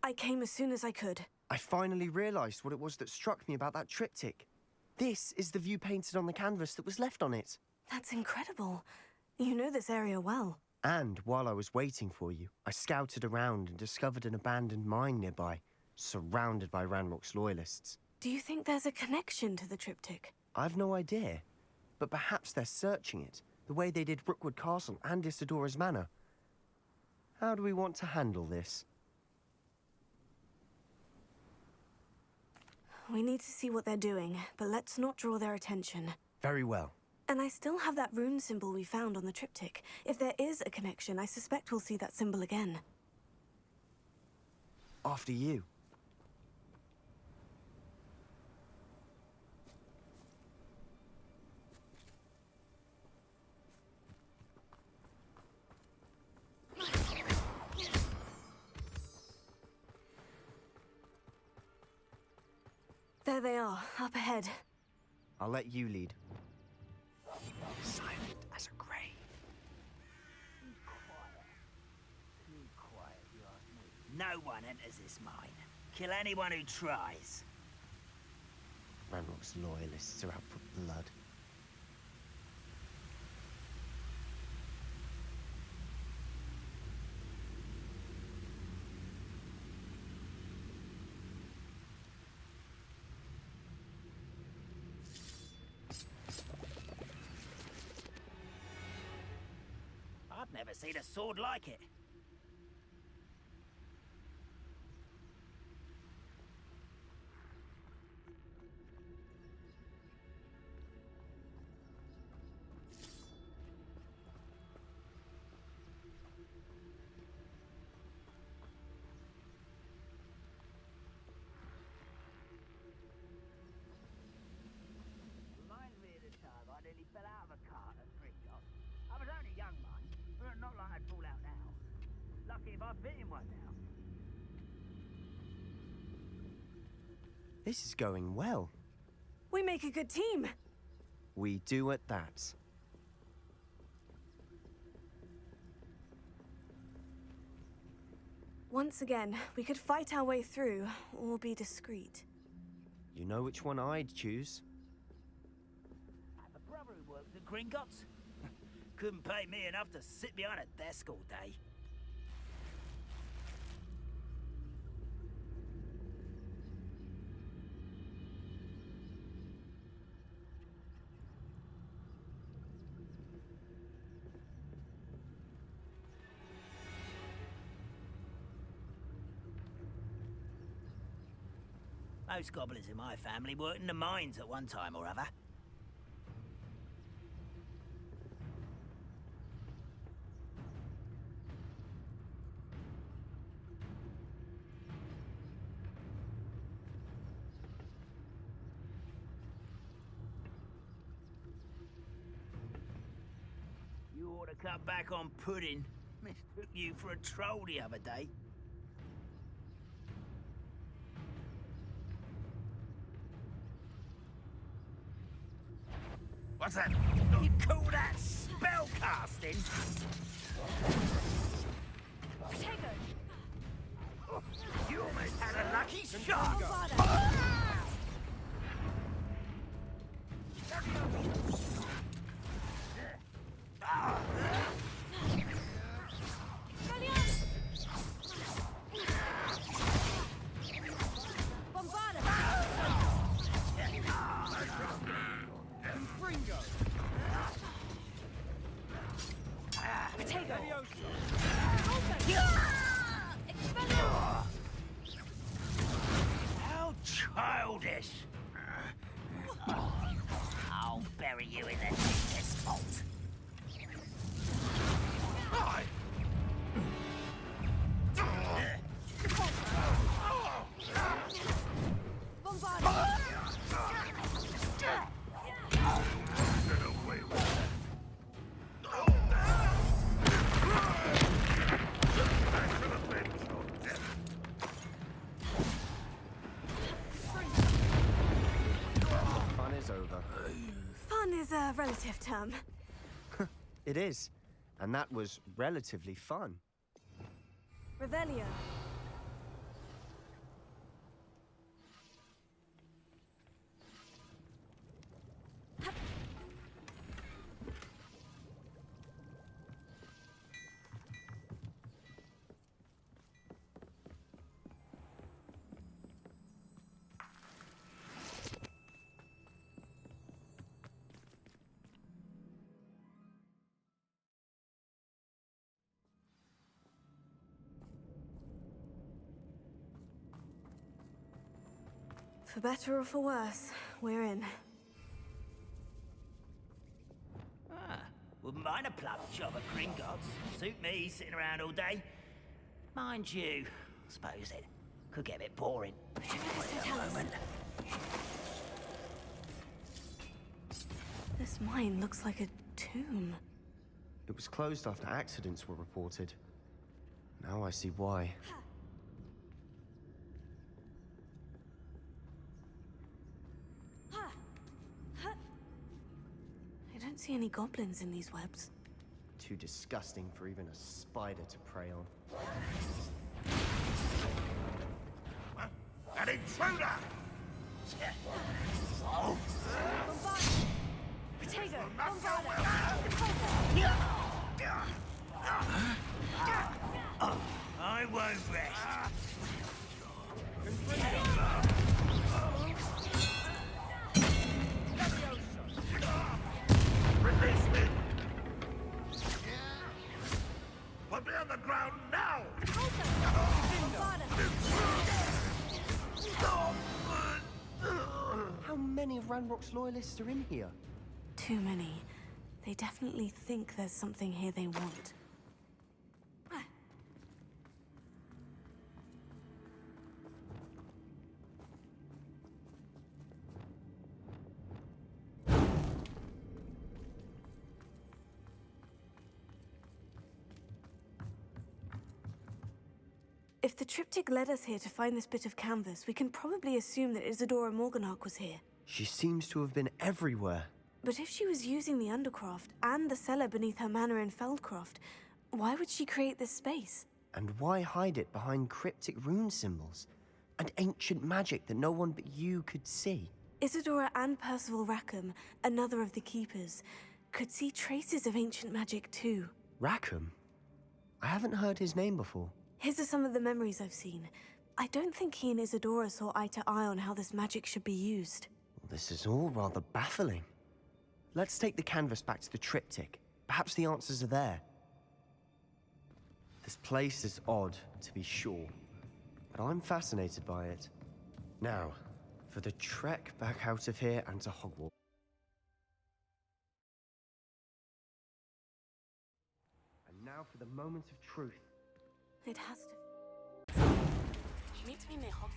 I came as soon as I could. I finally realized what it was that struck me about that triptych. This is the view painted on the canvas that was left on it. That's incredible. You know this area well. And while I was waiting for you, I scouted around and discovered an abandoned mine nearby, surrounded by Ranrock's loyalists. Do you think there's a connection to the triptych? I've no idea, but perhaps they're searching it, the way they did Rookwood Castle and Isidora's Manor. How do we want to handle this? We need to see what they're doing, but let's not draw their attention. Very well. And I still have that rune symbol we found on the triptych. If there is a connection, I suspect we'll see that symbol again. After you. There they are, up ahead. I'll let you lead. Silent as a grave. Quiet, you ask me. No one enters this mine. Kill anyone who tries. Ranrock's loyalists are out for blood. I've never seen a sword like it. Reminds me of the time I nearly fell out of a cart at Gringotts. I was only a young man, but not like I'd fall out now. Lucky if I fit in one now. This is going well. We make a good team. We do at that. Once again, we could fight our way through, or be discreet. You know which one I'd choose. I have a brother who worked at Gringotts. Couldn't pay me enough to sit behind a desk all day. Most goblins in my family worked in the mines at one time or other. You ought to cut back on pudding. Mistook you for a troll the other day. What's that? You call that spellcasting? You almost had a lucky shot! How childish! I'll bury you in the deepest vault. Fun is over. Fun is a relative term. It is. And that was relatively fun. Revelio. For better or for worse, we're in. Ah, wouldn't mind a plum job at Gringotts. Suit me, sitting around all day. Mind you, I suppose it could get a bit boring. Wait a moment. This mine looks like a tomb. It was closed after accidents were reported. Now I see why. I don't see any goblins in these webs. Too disgusting for even a spider to prey on. An intruder! Protego! I won't rest. Release me! Put me on the ground now! How many of Ranrock's loyalists are in here? Too many. They definitely think there's something here they want. If the triptych led us here to find this bit of canvas, we can probably assume that Isadora Morganach was here. She seems to have been everywhere. But if she was using the Undercroft and the cellar beneath her manor in Feldcroft, why would she create this space? And why hide it behind cryptic rune symbols? And ancient magic that no one but you could see? Isadora and Percival Rackham, another of the Keepers, could see traces of ancient magic too. Rackham? I haven't heard his name before. His are some of the memories I've seen. I don't think he and Isadora saw eye to eye on how this magic should be used. This is all rather baffling. Let's take the canvas back to the triptych. Perhaps the answers are there. This place is odd, to be sure, but I'm fascinated by it. Now, for the trek back out of here and to Hogwarts. And now for the moment of truth. It has to.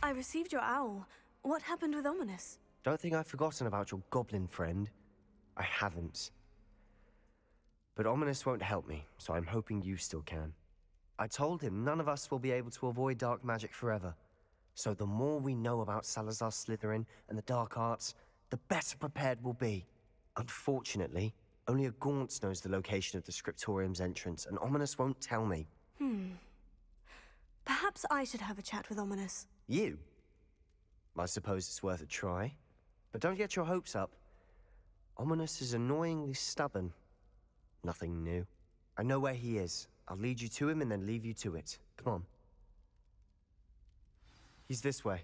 I received your owl. What happened with Ominous? Don't think I've forgotten about your goblin friend. I haven't. But Ominous won't help me, so I'm hoping you still can. I told him none of us will be able to avoid dark magic forever. So the more we know about Salazar Slytherin and the dark arts, the better prepared we'll be. Unfortunately, only a Gaunt knows the location of the Scriptorium's entrance, and Ominous won't tell me. Perhaps I should have a chat with Ominous. You? I suppose it's worth a try. But don't get your hopes up. Ominous is annoyingly stubborn. Nothing new. I know where he is. I'll lead you to him and then leave you to it. Come on. He's this way.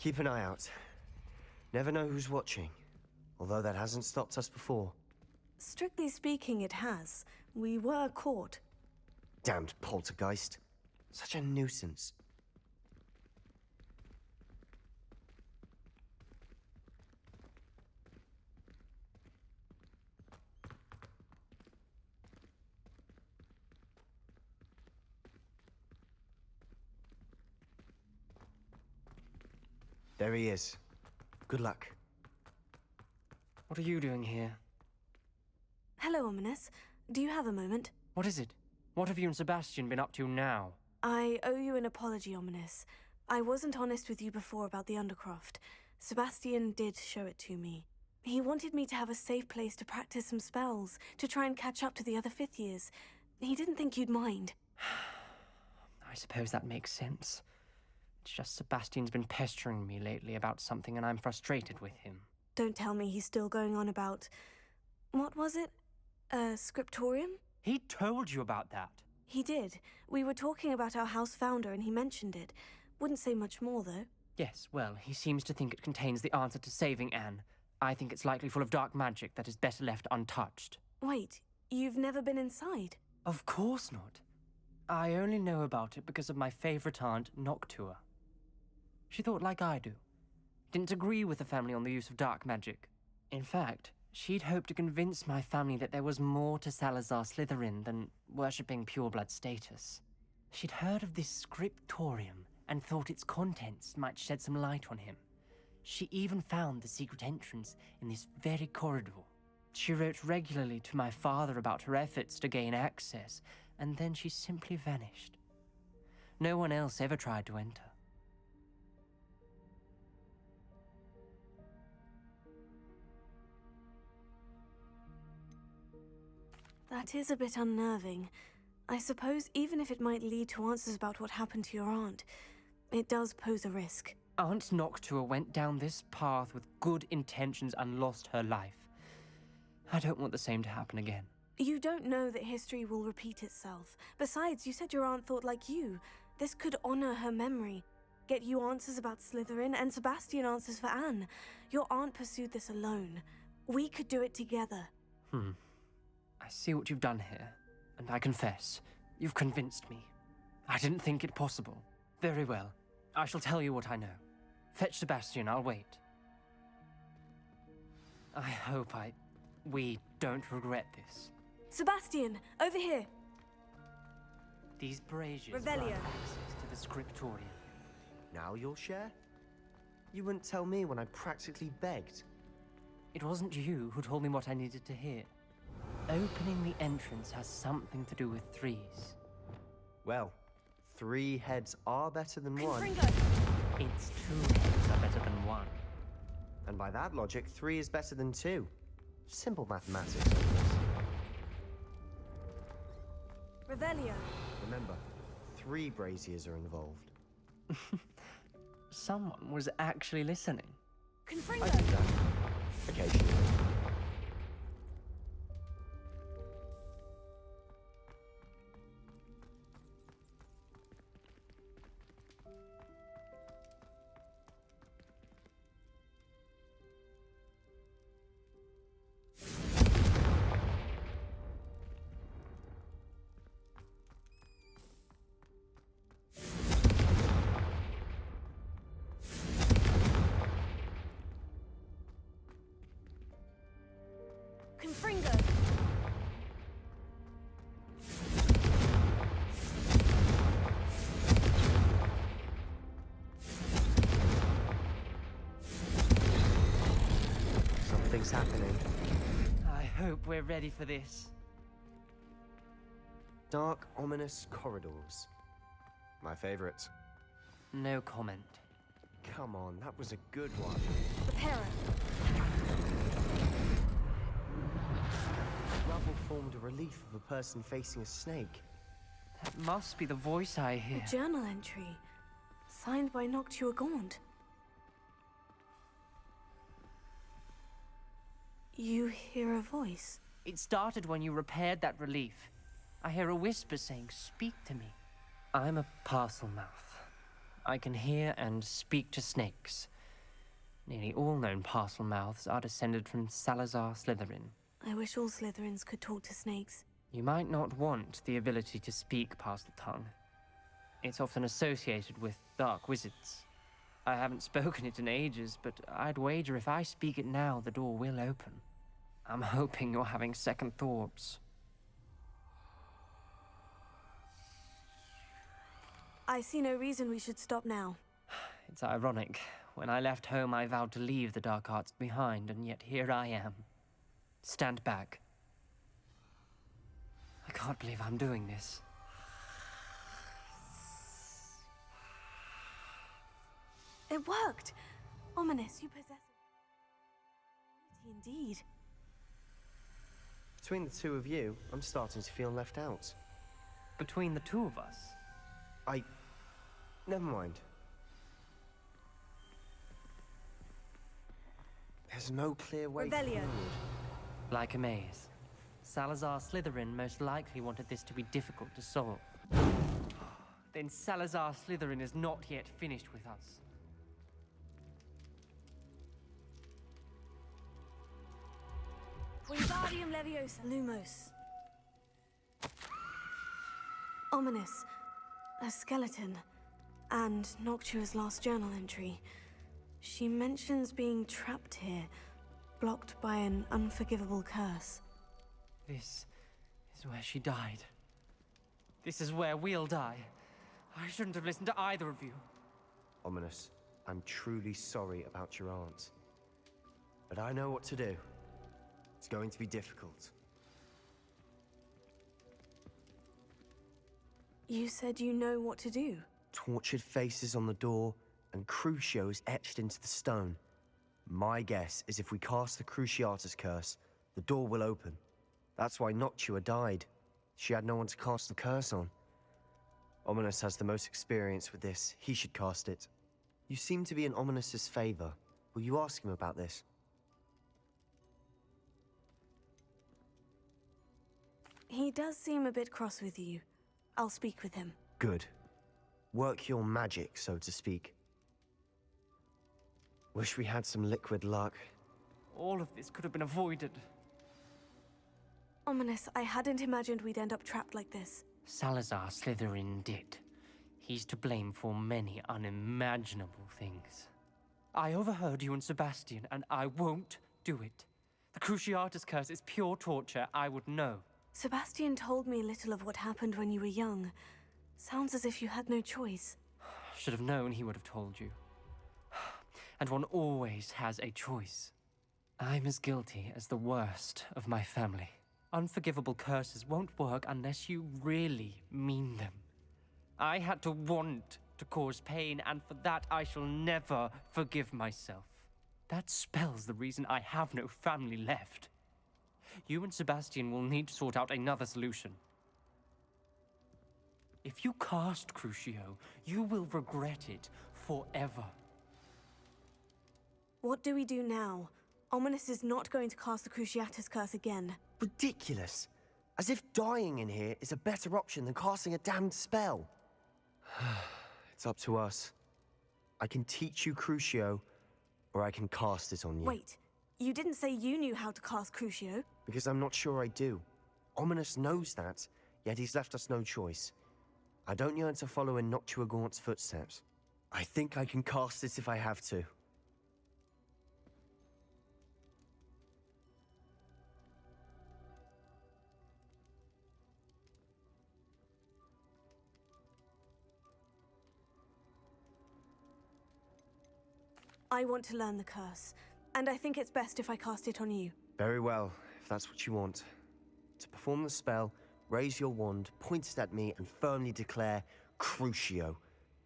Keep an eye out. Never know who's watching. Although that hasn't stopped us before. Strictly speaking, it has. We were caught. Damned poltergeist. Such a nuisance. There he is. Good luck. What are you doing here? Hello, Ominous. Do you have a moment? What is it? What have you and Sebastian been up to now? I owe you an apology, Ominous. I wasn't honest with you before about the Undercroft. Sebastian did show it to me. He wanted me to have a safe place to practice some spells, to try and catch up to the other fifth years. He didn't think you'd mind. I suppose that makes sense. It's just Sebastian's been pestering me lately about something and I'm frustrated with him. Don't tell me he's still going on about... What was it? Scriptorium? He told you about that? He did. We were talking about our house founder and he mentioned it. Wouldn't say much more, though. Yes, well, he seems to think it contains the answer to saving Anne. I think it's likely full of dark magic that is better left untouched. Wait, You've never been inside? Of course not. I only know about it because of my favorite aunt, Noctua. She thought like I do. Didn't agree with the family on the use of dark magic. In fact, she'd hoped to convince my family that there was more to Salazar Slytherin than worshipping pureblood status. She'd heard of this scriptorium and thought its contents might shed some light on him. She even found the secret entrance in this very corridor. She wrote regularly to my father about her efforts to gain access, and then she simply vanished. No one else ever tried to enter. That is a bit unnerving. I suppose even if it might lead to answers about what happened to your aunt, it does pose a risk. Aunt Noctua went down this path with good intentions and lost her life. I don't want the same to happen again. You don't know that history will repeat itself. Besides, you said your aunt thought like you. This could honor her memory. Get you answers about Slytherin, and Sebastian answers for Anne. Your aunt pursued this alone. We could do it together. I see what you've done here, and I confess, you've convinced me. I didn't think it possible. Very well. I shall tell you what I know. Fetch Sebastian, I'll wait. I hope we don't regret this. Sebastian, over here. These braziers Revelio. grant access to the scriptorium. Now you'll share? You wouldn't tell me when I practically begged. It wasn't you who told me what I needed to hear. Opening the entrance has something to do with threes. Well, 3 heads are better than 1. Confringo! It's 2 heads are better than 1. And by that logic, 3 is better than 2. Simple mathematics. Revelio. Remember, 3 braziers are involved. Someone was actually listening. I Confringo! do that. Occasionally. Confringo! Something's happening. I hope we're ready for this. Dark, ominous corridors. My favorite. No comment. Come on, that was a good one. Reparo. Rubble formed a relief of a person facing a snake. That must be the voice I hear. A journal entry. Signed by Noctua Gaunt. You hear a voice. It started when you repaired that relief. I hear a whisper saying, "Speak to me." I'm a parcel mouth. I can hear and speak to snakes. Nearly all known parcel mouths are descended from Salazar Slytherin. I wish all Slytherins could talk to snakes. You might not want the ability to speak parcel tongue. It's often associated with dark wizards. I haven't spoken it in ages, but I'd wager if I speak it now, the door will open. I'm hoping you're having second thoughts. I see no reason we should stop now. It's ironic. When I left home, I vowed to leave the dark arts behind, and yet here I am. Stand back. I can't believe I'm doing this. It worked! Ominous, you possess it. Indeed. Between the 2 of you, I'm starting to feel left out. Between the 2 of us, Never mind. There's no clear way Revelio. forward. like a maze. Salazar Slytherin most likely wanted this to be difficult to solve. Then Salazar Slytherin is not yet finished with us. Wingardium Leviosa. Lumos. Ominous. A skeleton. And Noctua's last journal entry. She mentions being trapped here, blocked by an unforgivable curse. This is where she died. This is where we'll die. I shouldn't have listened to either of you. Ominous, I'm truly sorry about your aunt. But I know what to do. It's going to be difficult. You said you know what to do. Tortured faces on the door, and Crucio is etched into the stone. My guess is if we cast the Cruciatus curse, the door will open. That's why Noctua died. She had no one to cast the curse on. Ominous has the most experience with this. He should cast it. You seem to be in Ominous's favor. Will you ask him about this? He does seem a bit cross with you. I'll speak with him. Good. Work your magic, so to speak. Wish we had some liquid luck. All of this could have been avoided. Ominous, I hadn't imagined we'd end up trapped like this. Salazar Slytherin did. He's to blame for many unimaginable things. I overheard you and Sebastian, and I won't do it. The Cruciatus curse is pure torture. I would know. Sebastian told me little of what happened when you were young. Sounds as if you had no choice. Should have known he would have told you. And one always has a choice. I'm as guilty as the worst of my family. Unforgivable curses won't work unless you really mean them. I had to want to cause pain, and for that I shall never forgive myself. That spell's the reason I have no family left. You and Sebastian will need to sort out another solution. If you cast Crucio, you will regret it forever. What do we do now? Ominous is not going to cast the Cruciatus curse again. Ridiculous. As if dying in here is a better option than casting a damned spell. It's up to us. I can teach you Crucio, or I can cast it on you. Wait, you didn't say you knew how to cast Crucio? Because I'm not sure I do. Ominous knows that, yet he's left us no choice. I don't yearn to follow in Noctua Gaunt's footsteps. I think I can cast it if I have to. I want to learn the curse, and I think it's best if I cast it on you. Very well, if that's what you want. To perform the spell, raise your wand, point it at me, and firmly declare Crucio.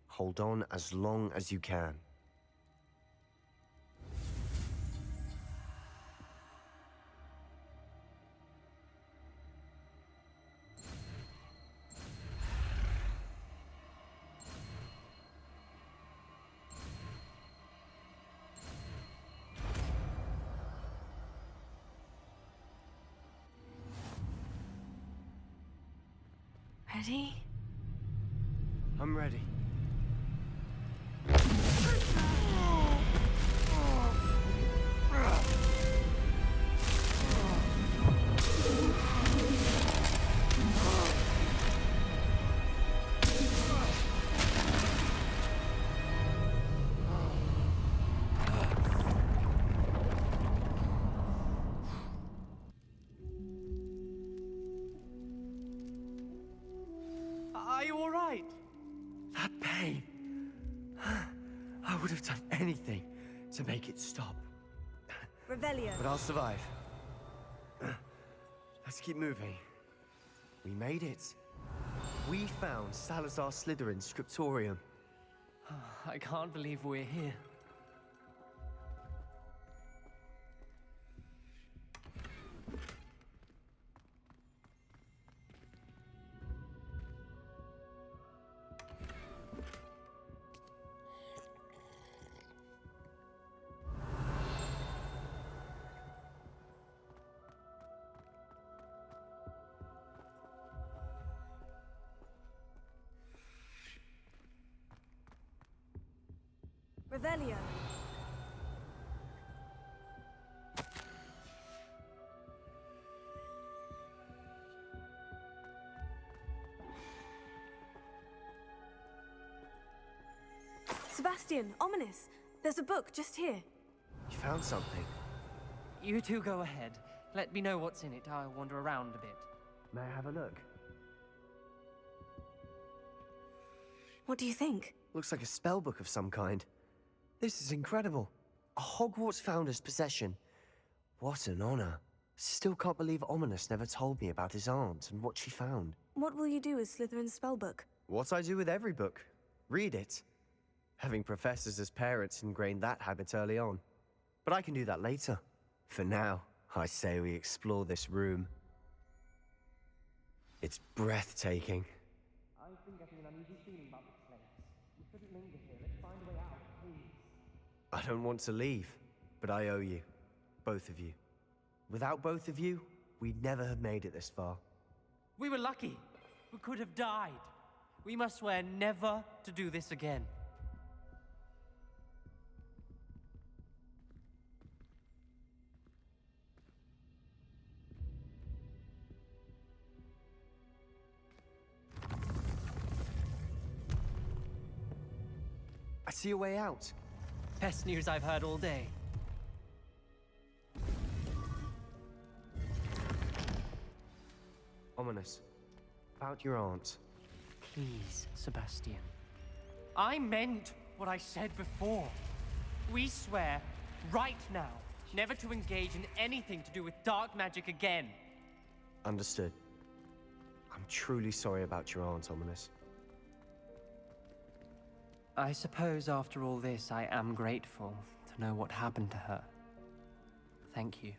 Hold on as long as you can. Ready? I'm ready. Are you all right? That pain. I would have done anything to make it stop. Revelio. But I'll survive. Let's keep moving. We made it. We found Salazar Slytherin's scriptorium. I can't believe we're here. Revelio. Sebastian, ominous. There's a book just here. You found something. You two go ahead. Let me know what's in it. I'll wander around a bit. May I have a look? What do you think? Looks like a spell book of some kind. This is incredible. A Hogwarts founder's possession. What an honor. Still can't believe Ominous never told me about his aunt and what she found. What will you do with Slytherin's spellbook? What I do with every book. Read it. Having professors as parents ingrained that habit early on. But I can do that later. For now, I say we explore this room. It's breathtaking. I've been getting an uneasy feeling about this place. We shouldn't linger here. Let's find a way out, please. I don't want to leave, but I owe you. Both of you. Without both of you, we'd never have made it this far. We were lucky. We could have died. We must swear never to do this again. I see a way out. Best news I've heard all day. Ominous. About your aunt. Please, Sebastian. I meant what I said before. We swear, right now, never to engage in anything to do with dark magic again. Understood. I'm truly sorry about your aunt, Ominous. I suppose after all this, I am grateful to know what happened to her. Thank you.